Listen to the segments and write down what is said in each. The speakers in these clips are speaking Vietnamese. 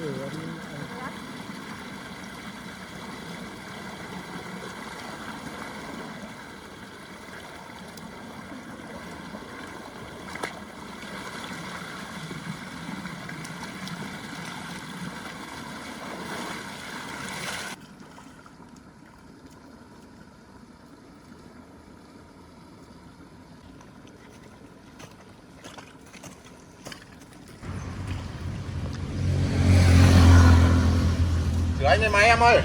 Sửa anh lên máy em ơi.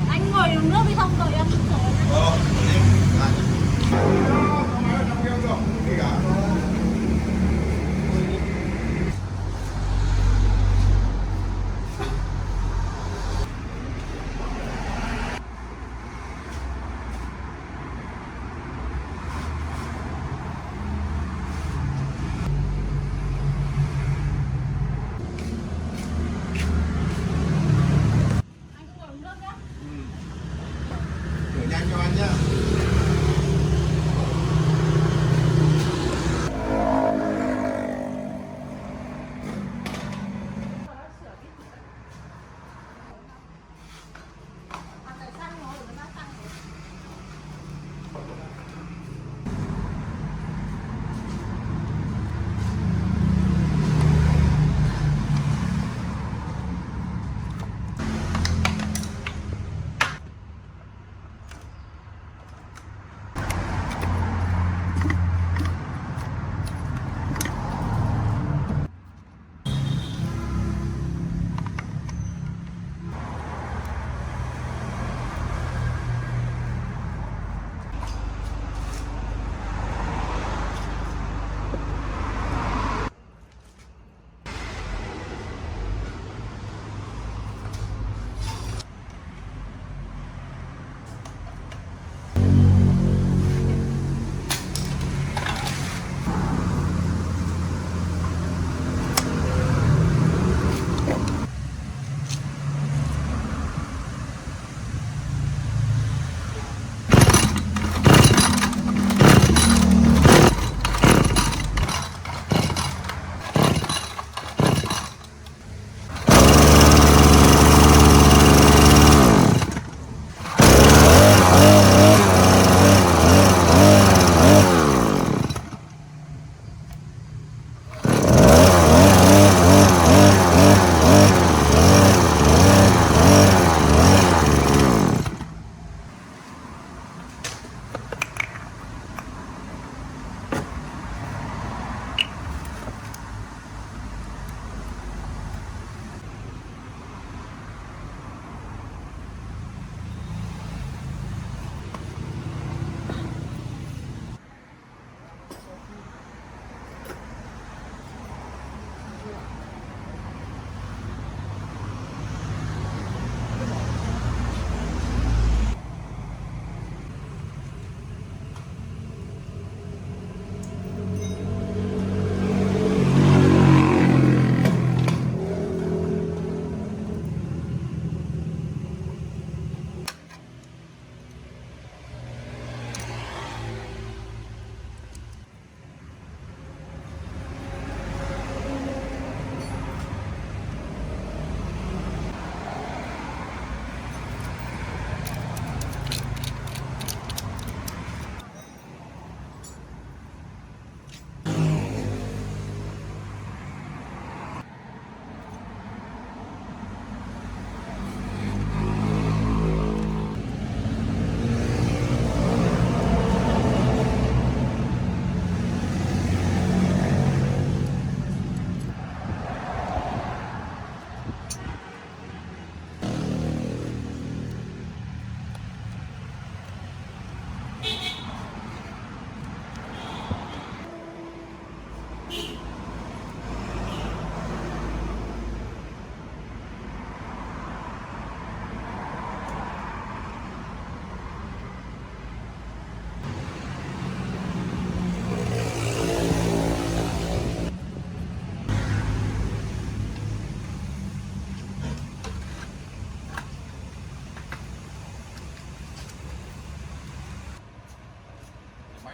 Anh ngồi uống nước đi không rồi em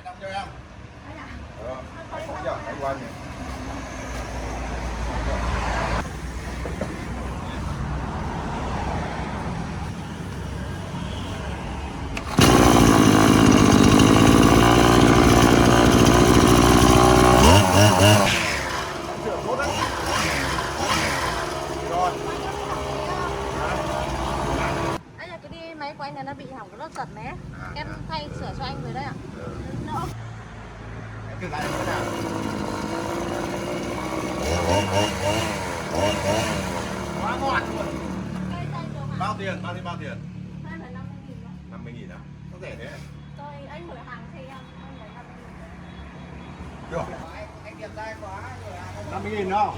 Đâm cho em. Đây à? Phải không giờ phải quên nhỉ. Sửa tốt đấy. Rồi. Anh là cái đi máy của anh này nó bị hỏng cái lốp giật này ấy. Em thay sửa cho anh rồi đấy ạ. Nó Cứ lại thế nào. Quá ngon luôn. cây tay đồ hả? Bao tiền? Bao tiền? Đây là 50.000 ạ. 50.000 à? Có rẻ thế. Rồi anh mở hàng thì em lấy 50.000. Được. Anh kiểm tra quá rồi. 50.000 đâu?